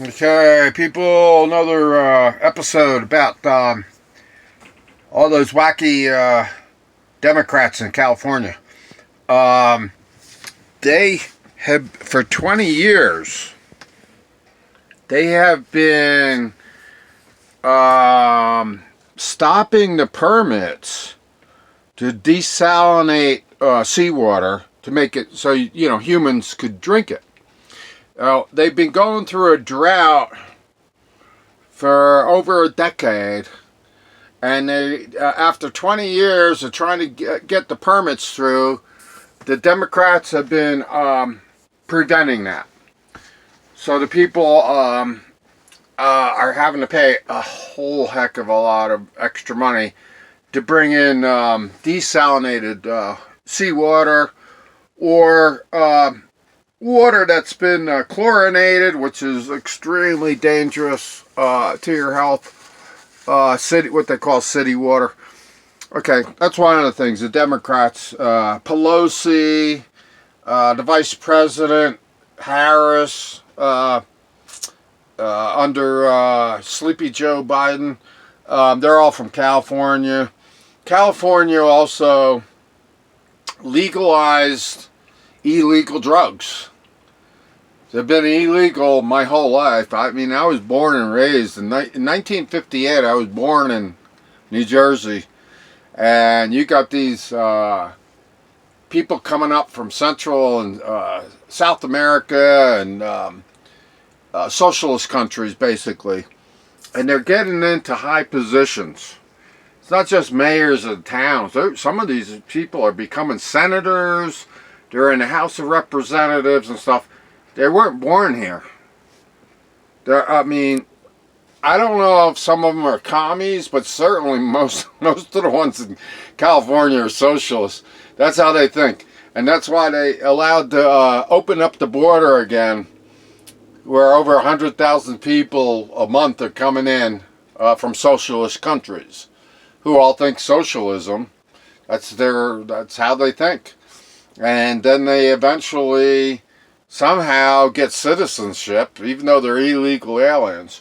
Okay, people, another episode about all those wacky Democrats in California. Um, they have, for 20 years, they have been stopping the permits to desalinate seawater to make it so, humans could drink it. They've been going through a drought for over a decade, and they, after 20 years of trying to get the permits through, the Democrats have been preventing that. So the people are having to pay a whole heck of a lot of extra money to bring in desalinated seawater or water that's been chlorinated, which is extremely dangerous to your health. What they call city water. Okay, that's one of the things. The Democrats, Pelosi, the Vice President, Harris, under Sleepy Joe Biden, they're all from California. California also legalized illegal drugs. They've been illegal my whole life. I mean, I was born and raised in 1958. I was born in New Jersey, and you got these people coming up from Central and South America and socialist countries, basically, and they're getting into high positions. It's not just mayors of towns. Some of these people are becoming senators. They're in the House of Representatives and stuff. They weren't born here. I mean, I don't know if some of them are commies, but certainly most of the ones in California are socialists. That's how they think. And that's why they allowed to open up the border again, where over 100,000 people a month are coming in from socialist countries who all think socialism. That's how they think. And then they eventually somehow get citizenship, even though they're illegal aliens.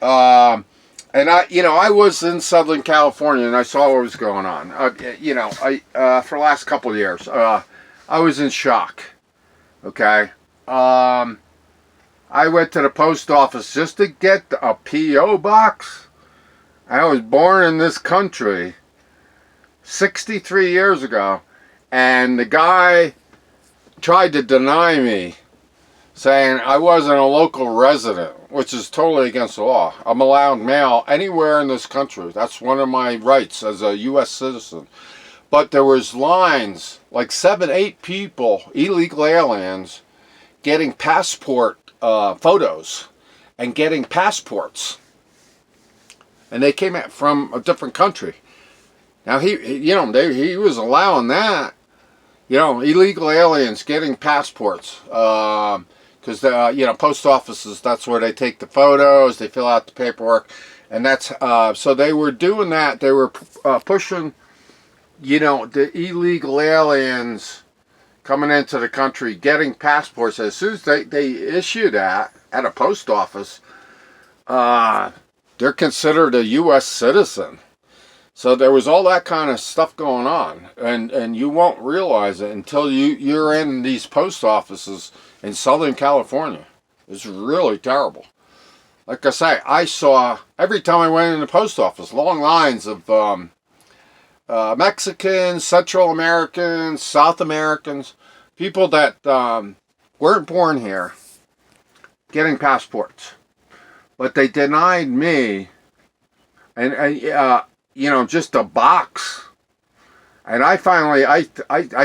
And I was in Southern California and I saw what was going on. For the last couple of years, I was in shock. Okay. I went to the post office just to get a P.O. box. I was born in this country 63 years ago. And the guy tried to deny me, saying I wasn't a local resident, which is totally against the law. I'm allowed mail anywhere in this country. That's one of my rights as a U.S. citizen. But there was lines, like 7, 8 people, illegal aliens, getting passport photos and getting passports. And they came from a different country. Now, he was allowing that. Illegal aliens getting passports, because post offices, that's where they take the photos, they fill out the paperwork, and that's so they were doing that. They were pushing, the illegal aliens coming into the country getting passports. As soon as they issue that at a post office, they're considered a U.S. citizen. So there was all that kind of stuff going on, and you won't realize it until you're in these post offices in Southern California. It's really terrible. Like I say, I saw, every time I went in the post office, long lines of Mexicans, Central Americans, South Americans, people that weren't born here, getting passports. But they denied me, and just a box. And I finally, I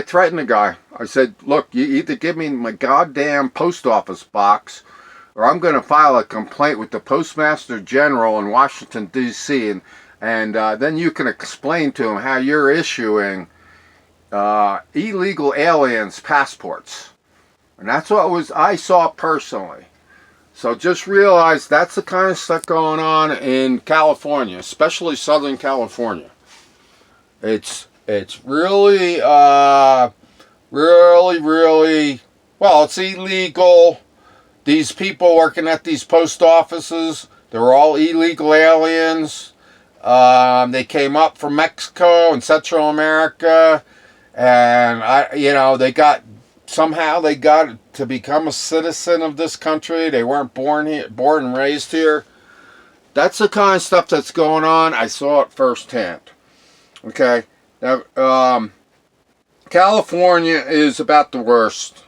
threatened the guy. I said, look, you either give me my goddamn post office box, or I'm going to file a complaint with the Postmaster General in Washington, D.C., and then you can explain to him how you're issuing illegal aliens passports. And that's what I saw personally. So just realize that's the kind of stuff going on in California, especially Southern California. It's really, really, well, it's illegal These people working at these post offices, they were all illegal aliens. They came up from Mexico and Central America, and they got to become a citizen of this country. They weren't born and raised here. That's the kind of stuff that's going on. I saw it firsthand. Okay, now California is about the worst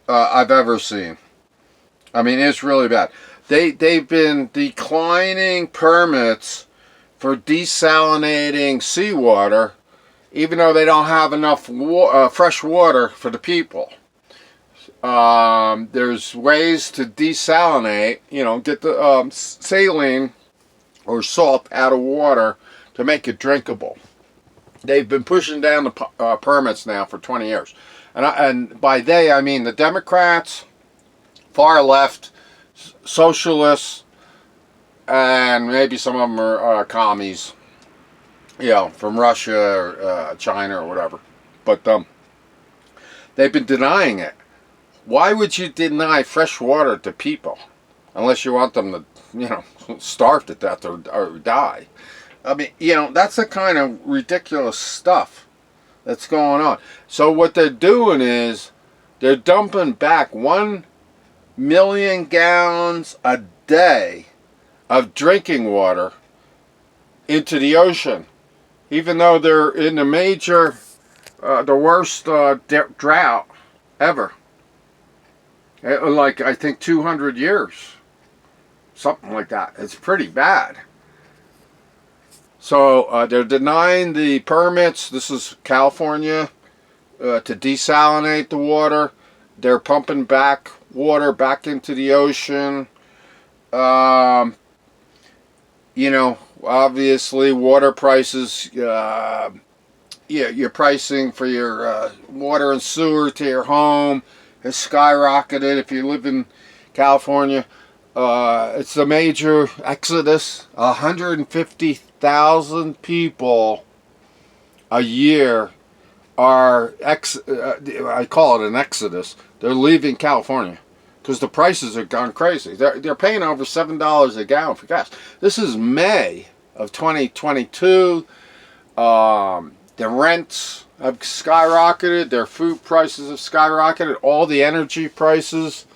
I've ever seen. I mean, it's really bad. They've been declining permits for desalinating seawater, even though they don't have enough fresh water for the people. There's ways to desalinate, get the saline or salt out of water to make it drinkable. They've been pushing down the permits now for 20 years. And by they, I mean the Democrats, far left, socialists, and maybe some of them are commies, from Russia or China or whatever. But they've been denying it. Why would you deny fresh water to people unless you want them to, starve to death or die? I mean, that's the kind of ridiculous stuff that's going on. So what they're doing is they're dumping back 1 million gallons a day of drinking water into the ocean, even though they're in the major, the worst drought ever. Like, I think 200 years. Something like that. It's pretty bad. So they're denying the permits. This is California, to desalinate the water. They're pumping back water back into the ocean. Obviously water prices, your pricing for your water and sewer to your home has skyrocketed if you live in California. It's a major exodus. 150,000 people a year are, I call it an exodus. They're leaving California because the prices have gone crazy. They're paying over $7 a gallon for gas. This is May of 2022. The rents have skyrocketed. Their food prices have skyrocketed. All the energy prices,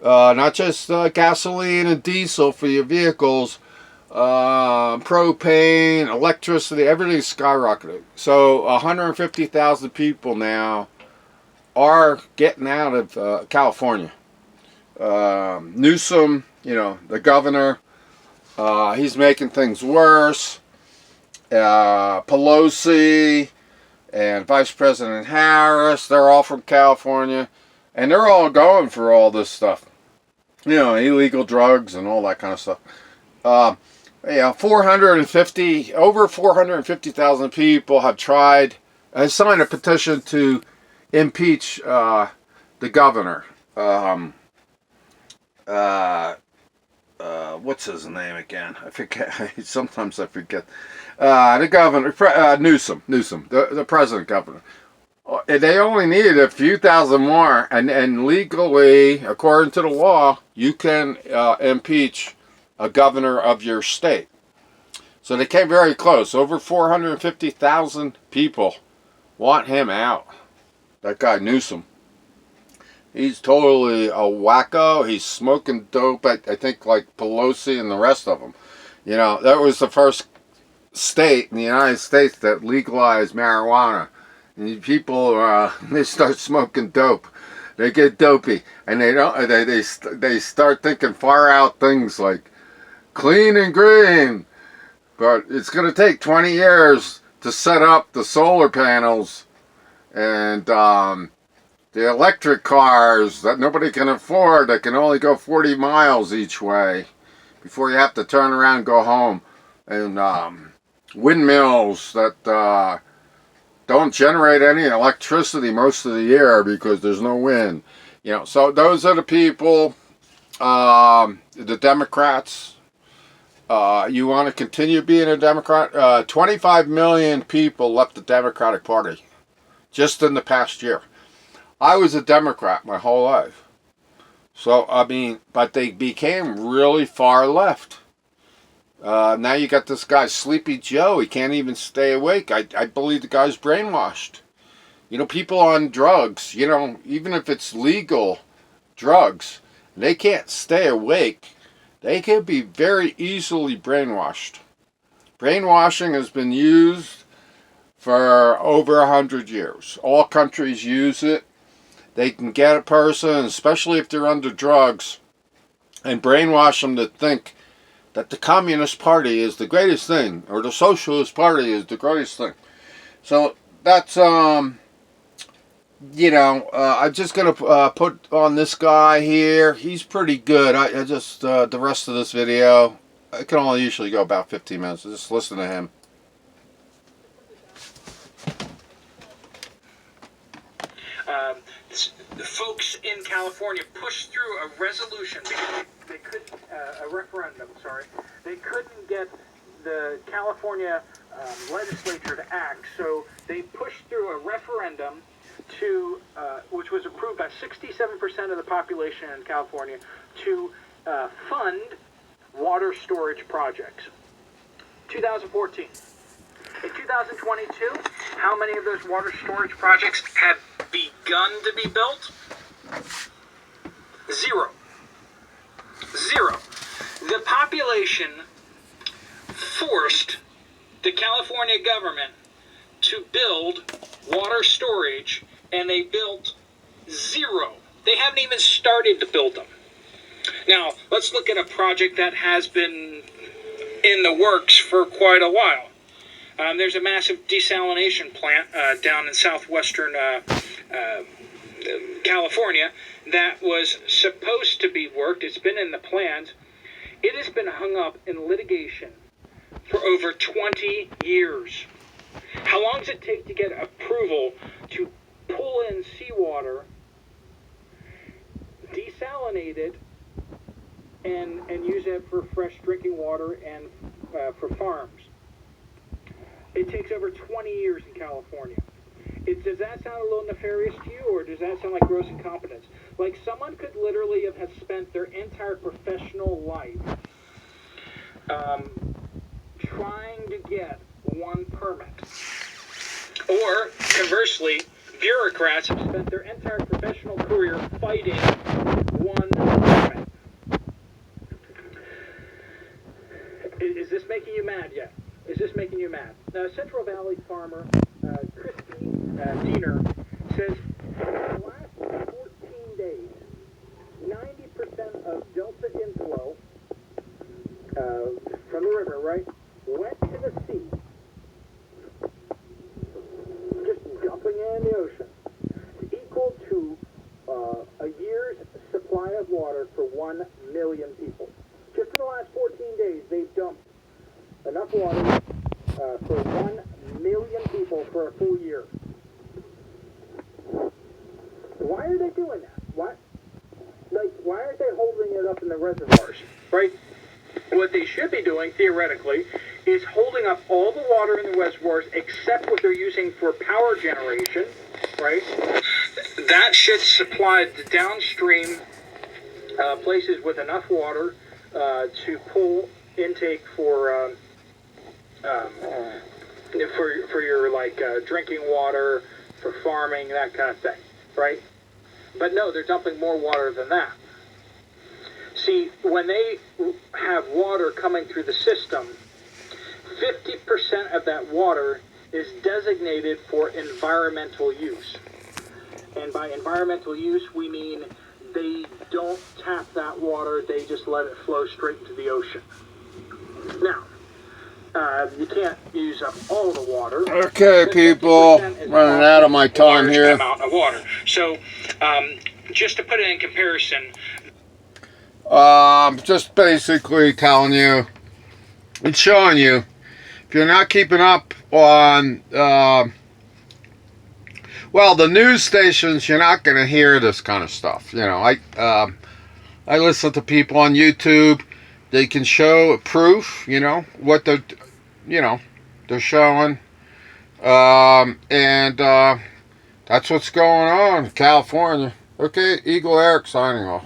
not just gasoline and diesel for your vehicles, propane, electricity, everything's skyrocketed. So 150,000 people now are getting out of California. NEWsom, the governor, he's making things worse. Pelosi and Vice President Harris, they're all from California, and they're all going for all this stuff. Illegal drugs and all that kind of stuff. Over 450,000 people have signed a petition to impeach the governor. What's his name again? I forget. Sometimes I forget. The governor, NEWsom, the president governor. They only needed a few thousand more, and legally, according to the law, you can impeach a governor of your state. So they came very close. Over 450,000 people want him out. That guy NEWsom. He's totally a wacko. He's smoking dope, I think, like Pelosi and the rest of them. That was the first state in the United States that legalized marijuana. And people, they start smoking dope. They get dopey, and they start thinking far out things like clean and green. But it's going to take 20 years to set up the solar panels and the electric cars that nobody can afford, that can only go 40 miles each way before you have to turn around and go home. And windmills that don't generate any electricity most of the year because there's no wind. So those are the people, the Democrats. You want to continue being a Democrat? 25 million people left the Democratic Party just in the past year. I was a Democrat my whole life. So, I mean, but they became really far left. Now you got this guy, Sleepy Joe. He can't even stay awake. I believe the guy's brainwashed. You know, people on drugs, you know, even if it's legal drugs, they can't stay awake. They can be very easily brainwashed. Brainwashing has been used for over 100 years. All countries use it. They can get a person, especially if they're under drugs, and brainwash them to think that the Communist Party is the greatest thing, or the Socialist Party is the greatest thing. So that's, you know, I'm just going to put on this guy here. He's pretty good. I just, the rest of this video, I can only usually go about 15 minutes. Just listen to him. The folks in California pushed through a resolution because they couldn't, a referendum, sorry. They couldn't get the California legislature to act, so they pushed through a referendum to, which was approved by 67% of the population in California, to fund water storage projects. 2014. In 2022, how many of those water storage projects have begun to be built? Zero. Zero. The population forced the California government to build water storage, and they built zero. They haven't even started to build them. Now, let's look at a project that has been in the works for quite a while. There's a massive desalination plant down in southwestern California that was supposed to be worked. It's been in the plans. It has been hung up in litigation for over 20 years. How long does it take to get approval to pull in seawater, desalinate it, and use it for fresh drinking water and for farms? It takes over 20 years in California. Does that sound a little nefarious to you, or does that sound like gross incompetence? Like someone could literally have spent their entire professional life trying to get one permit. Or, conversely, bureaucrats have spent their entire professional career fighting one permit. Is this making you mad yet? Is this making you mad? Central Valley farmer Christy Diener says, in the last 14 days, 90% of Delta inflow from the river, right, went to the sea. Just dumping it in the ocean. It's equal to a year's supply of water for 1 million people. Just in the last 14 days, they've dumped enough water for 1 million people for a full year. Why are they doing that? Why aren't they holding it up in the reservoirs? Right? What they should be doing, theoretically, is holding up all the water in the reservoirs except what they're using for power generation, right? That should supply the downstream places with enough water to pull intake for your drinking water, for farming, that kind of thing, right? But no, they're dumping more water than that. See, when they have water coming through the system, 50% of that water is designated for environmental use. And by environmental use, we mean they don't tap that water, they just let it flow straight into the ocean. Now, you can't use up all the water. Okay, people, running out of my time here. Amount of water. So, just to put it in comparison, just basically telling you and showing you, if you're not keeping up on, well, the news stations, you're not going to hear this kind of stuff. You know, I listen to people on YouTube. They can show proof, you know, what they're, you know, they're showing. And that's what's going on in California. Okay, Eagle Eric signing off.